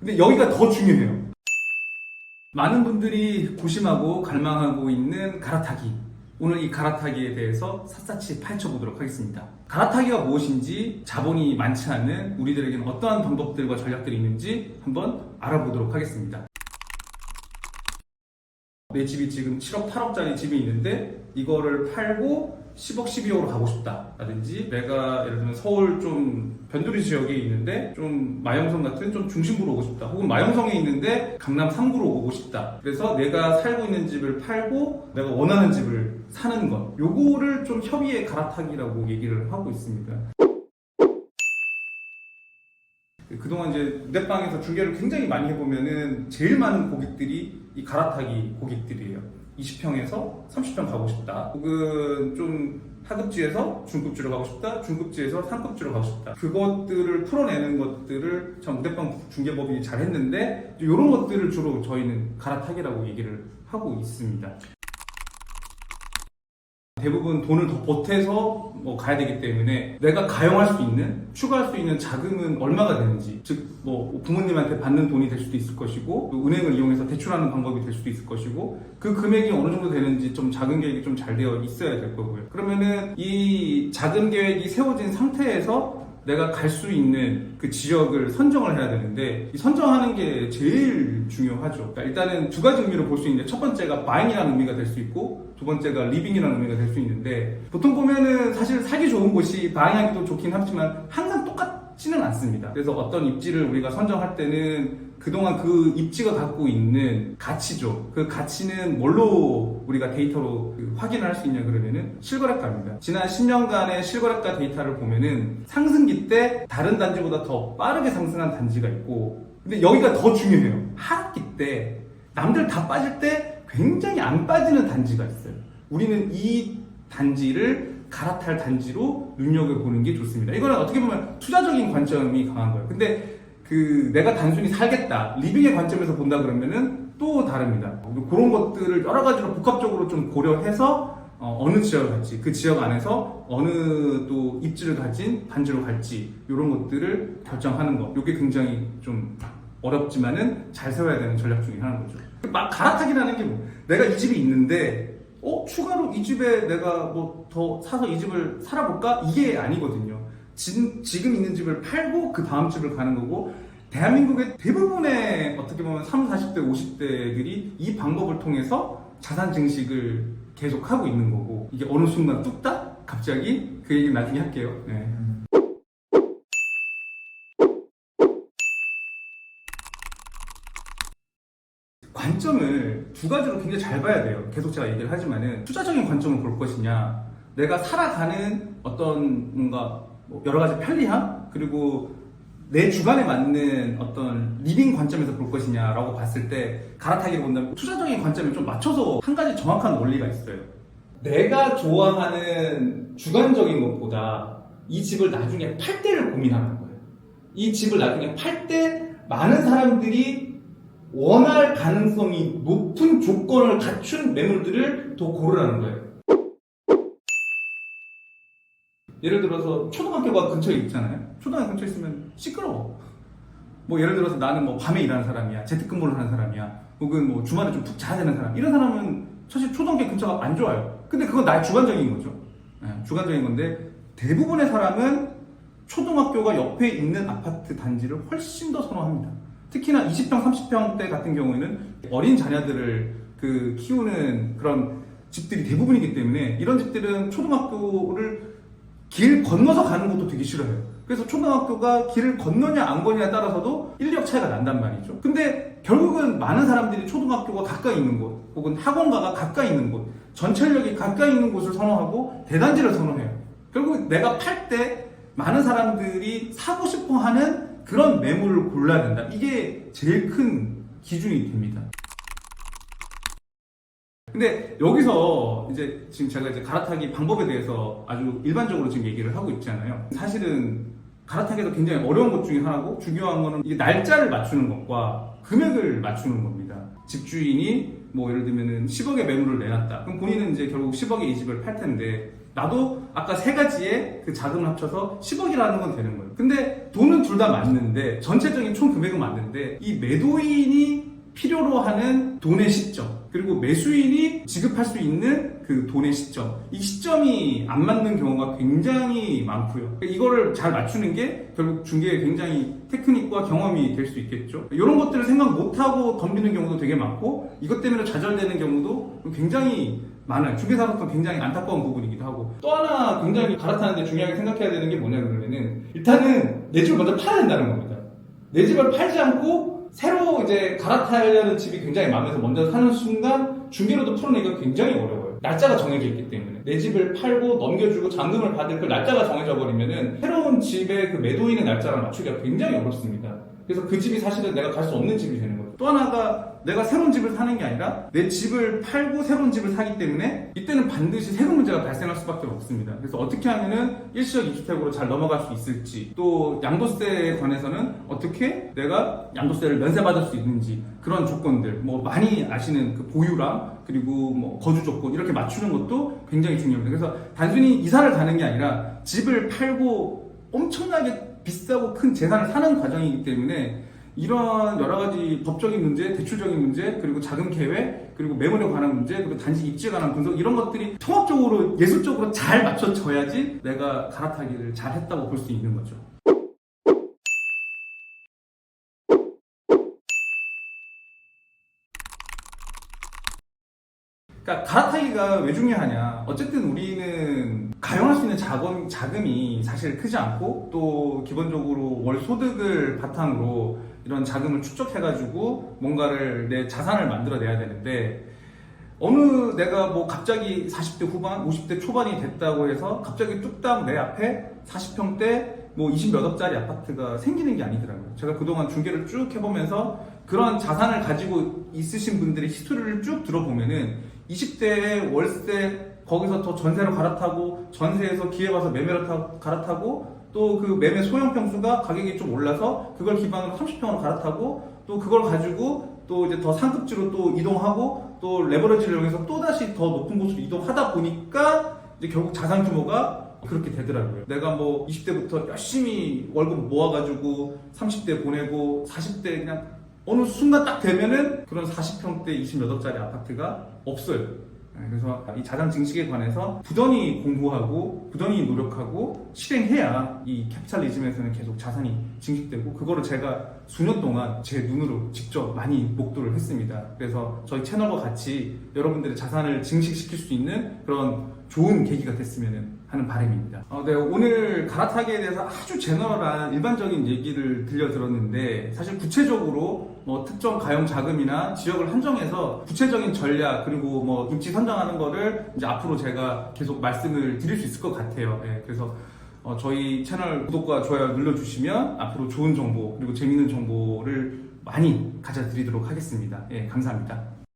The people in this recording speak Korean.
근데 여기가 더 중요해요. 많은 분들이 고심하고 갈망하고 있는 갈아타기. 오늘 이 갈아타기에 대해서 샅샅이 파헤쳐보도록 하겠습니다. 갈아타기가 무엇인지, 자본이 많지 않은 우리들에게는 어떠한 방법들과 전략들이 있는지 한번 알아보도록 하겠습니다. 내 집이 지금 7억, 8억짜리 집이 있는데 이거를 팔고 10억, 12억으로 가고 싶다 라든지, 내가 예를 들면 서울 좀 변두리 지역에 있는데 좀 마영성 같은 좀 중심부로 오고 싶다, 혹은 마영성에 있는데 강남 3구로 오고 싶다. 그래서 내가 살고 있는 집을 팔고 내가 원하는 집을 사는 것, 요거를 좀 협의의 갈아타기라고 얘기를 하고 있습니다. 그동안 이제 무대방에서 중계를 굉장히 많이 해보면은 제일 많은 고객들이 이 갈아타기 고객들이에요. 20평에서 30평 가고 싶다, 혹은 좀 하급지에서 중급지로 가고 싶다, 중급지에서 상급지로 가고 싶다. 그것들을 풀어내는 것들을 참 무대방 중개법인이 잘 했는데, 이런 것들을 주로 저희는 갈아타기라고 얘기를 하고 있습니다. 대부분 돈을 더 보태서 가야 되기 때문에 내가 가용할 수 있는, 추가할 수 있는 자금은 얼마가 되는지, 즉 부모님한테 받는 돈이 될 수도 있을 것이고, 또 은행을 이용해서 대출하는 방법이 될 수도 있을 것이고, 그 금액이 어느 정도 되는지 좀 자금 계획이 좀 잘 되어 있어야 될 거고요. 그러면은 이 자금 계획이 세워진 상태에서 내가 갈 수 있는 그 지역을 선정을 해야 되는데, 이 선정하는 게 제일 중요하죠. 그러니까 일단은 두 가지 의미로 볼 수 있는데, 첫 번째가 buying이라는 의미가 될 수 있고, 두 번째가 living이라는 의미가 될 수 있는데, 보통 보면은 사실 살기 좋은 곳이 buying하기도 좋긴 하지만 항상 똑같지는 않습니다. 그래서 어떤 입지를 우리가 선정할 때는 그동안 그 입지가 갖고 있는 가치죠. 그 가치는 뭘로 우리가 데이터로 확인을 할 수 있냐 그러면은 실거래가입니다. 지난 10년간의 실거래가 데이터를 보면은 상승기 때 다른 단지보다 더 빠르게 상승한 단지가 있고, 근데 여기가 더 중요해요. 하락기 때 남들 다 빠질 때 굉장히 안 빠지는 단지가 있어요. 우리는 이 단지를 갈아탈 단지로 눈여겨보는 게 좋습니다. 이거는 어떻게 보면 투자적인 관점이 강한 거예요. 근데 내가 단순히 살겠다, 리빙의 관점에서 본다 그러면은 또 다릅니다. 그런 것들을 여러 가지로 복합적으로 좀 고려해서 어느 지역을 갈지, 그 지역 안에서 어느 또 입지를 가진 단지로 갈지, 이런 것들을 결정하는 것, 이게 굉장히 좀 어렵지만은 잘 세워야 되는 전략 중에 하나인 거죠. 막 갈아타기라는 게 내가 이 집이 있는데 추가로 이 집에 내가 더 사서 이 집을 살아볼까? 이게 아니거든요. 지금 있는 집을 팔고 그 다음 집을 가는 거고, 대한민국의 대부분의 어떻게 보면 30, 40대, 50대들이 이 방법을 통해서 자산 증식을 계속 하고 있는 거고, 이게 어느 순간 뚝딱 갑자기, 그 얘기 나중에 할게요. 네. 관점을 두 가지로 굉장히 잘 봐야 돼요. 계속 제가 얘기를 하지만은, 투자적인 관점을 볼 것이냐, 내가 살아가는 어떤 뭔가 여러 가지 편리함, 그리고 내 주관에 맞는 어떤 리빙 관점에서 볼 것이냐라고 봤을 때, 갈아타기를 본다면 투자적인 관점에 좀 맞춰서 한 가지 정확한 원리가 있어요. 내가 좋아하는 주관적인 것보다 이 집을 나중에 팔 때를 고민하는 거예요. 이 집을 나중에 팔 때 많은 사람들이 원할 가능성이 높은 조건을 갖춘 매물들을 더 고르라는 거예요. 예를 들어서 초등학교가 근처에 있잖아요. 초등학교 근처에 있으면 시끄러워. 예를 들어서 나는 밤에 일하는 사람이야, 재택근무를 하는 사람이야, 혹은 주말에 좀 푹 자야 되는 사람, 이런 사람은 사실 초등학교 근처가 안 좋아요. 근데 그건 나의 주관적인 거죠. 주관적인 건데, 대부분의 사람은 초등학교가 옆에 있는 아파트 단지를 훨씬 더 선호합니다. 특히나 20평, 30평대 같은 경우에는 어린 자녀들을 키우는 그런 집들이 대부분이기 때문에, 이런 집들은 초등학교를 길 건너서 가는 것도 되게 싫어해요. 그래서 초등학교가 길을 건너냐 안 건너냐에 따라서도 인력 차이가 난단 말이죠. 근데 결국은 많은 사람들이 초등학교가 가까이 있는 곳, 혹은 학원가가 가까이 있는 곳, 전철역이 가까이 있는 곳을 선호하고 대단지를 선호해요. 결국 내가 팔 때 많은 사람들이 사고 싶어 하는 그런 매물을 골라야 된다. 이게 제일 큰 기준이 됩니다. 근데 여기서 지금 제가 갈아타기 방법에 대해서 아주 일반적으로 지금 얘기를 하고 있잖아요. 사실은 갈아타기도 굉장히 어려운 것 중에 하나고, 중요한 거는 이게 날짜를 맞추는 것과 금액을 맞추는 겁니다. 집주인이 예를 들면은 10억의 매물을 내놨다. 그럼 본인은 결국 10억의 이 집을 팔 텐데, 나도 아까 세 가지의 그 자금을 합쳐서 10억이라는 건 되는 거예요. 근데 돈은 둘 다 맞는데 전체적인 총 금액은 맞는데 이 매도인이 필요로 하는 돈의 시점 그리고 매수인이 지급할 수 있는 그 돈의 시점 이 시점이 안 맞는 경우가 굉장히 많고요. 이거를 잘 맞추는 게 결국 중개에 굉장히 테크닉과 경험이 될 수 있겠죠. 이런 것들을 생각 못하고 덤비는 경우도 되게 많고 이것 때문에 좌절되는 경우도 굉장히 많아요. 중개사로서 굉장히 안타까운 부분이기도 하고 또 하나 굉장히 갈아타는데 중요하게 생각해야 되는 게 뭐냐 그러면은 일단은 내 집을 먼저 팔아야 된다는 겁니다. 내 집을 팔지 않고 새로 이제 갈아타려는 집이 굉장히 마음에서 먼저 사는 순간 중개로도 풀어내기가 굉장히 어려워요. 날짜가 정해져 있기 때문에 내 집을 팔고 넘겨주고 잔금을 받을 그 날짜가 정해져 버리면은 새로운 집의 그 매도인의 날짜랑 맞추기가 굉장히 어렵습니다. 그래서 그 집이 사실은 내가 갈 수 없는 집이 되는 거죠. 또 하나가 내가 새로운 집을 사는 게 아니라 내 집을 팔고 새로운 집을 사기 때문에 이때는 반드시 세금 문제가 발생할 수밖에 없습니다. 그래서 어떻게 하면은 일시적 2주택으로 잘 넘어갈 수 있을지 또 양도세에 관해서는 어떻게 내가 양도세를 면세받을 수 있는지 그런 조건들 뭐 많이 아시는 그 보유랑 그리고 뭐 거주 조건 이렇게 맞추는 것도 굉장히 중요합니다. 그래서 단순히 이사를 가는 게 아니라 집을 팔고 엄청나게 비싸고 큰 재산을 사는 과정이기 때문에 이런 여러 가지 법적인 문제, 대출적인 문제, 그리고 자금 계획, 그리고 매물에 관한 문제, 그리고 단지 입지에 관한 분석 이런 것들이 통합적으로 예술적으로 잘 맞춰져야지 내가 갈아타기를 잘 했다고 볼 수 있는 거죠. 그러니까 갈아타기가 왜 중요하냐? 어쨌든 우리는 가용할 수 있는 자금이 사실 크지 않고 또 기본적으로 월 소득을 바탕으로 이런 자금을 축적해가지고 뭔가를 내 자산을 만들어내야 되는데 어느 내가 뭐 갑자기 40대 후반, 50대 초반이 됐다고 해서 갑자기 뚝딱 내 앞에 40평대 뭐 20몇 억짜리 아파트가 생기는 게 아니더라고요. 제가 그동안 중개를 쭉 해보면서 그런 자산을 가지고 있으신 분들의 히스토리를 쭉 들어보면은 20대에 월세 거기서 더 전세로 갈아타고 전세에서 기회 봐서 매매로 갈아타고 또 그 매매 소형 평수가 가격이 좀 올라서 그걸 기반으로 30평으로 갈아타고 또 그걸 가지고 또 이제 더 상급지로 또 이동하고 또 레버리지를 이용해서 또 다시 더 높은 곳으로 이동하다 보니까 이제 결국 자산 규모가 그렇게 되더라고요. 내가 뭐 20대부터 열심히 월급 모아가지고 30대 보내고 40대 그냥 어느 순간 딱 되면은 그런 40평대 20몇 억짜리 아파트가 없어요. 그래서 이 자산 증식에 관해서 부단히 공부하고 부단히 노력하고 실행해야 이 캐피탈리즘에서는 계속 자산이 증식되고 그거를 제가 수년 동안 제 눈으로 직접 많이 목도를 했습니다. 그래서 저희 채널과 같이 여러분들의 자산을 증식시킬 수 있는 그런 좋은 계기가 됐으면 하는 바람입니다. 네, 오늘 갈아타기에 대해서 아주 제너럴한 일반적인 얘기를 들려드렸는데 사실 구체적으로 뭐 특정 가용 자금이나 지역을 한정해서 구체적인 전략 그리고 뭐 입지 선정하는 거를 이제 앞으로 제가 계속 말씀을 드릴 수 있을 것 같아요. 네, 그래서 저희 채널 구독과 좋아요 눌러주시면 앞으로 좋은 정보 그리고 재밌는 정보를 많이 가져드리도록 하겠습니다. 예, 감사합니다.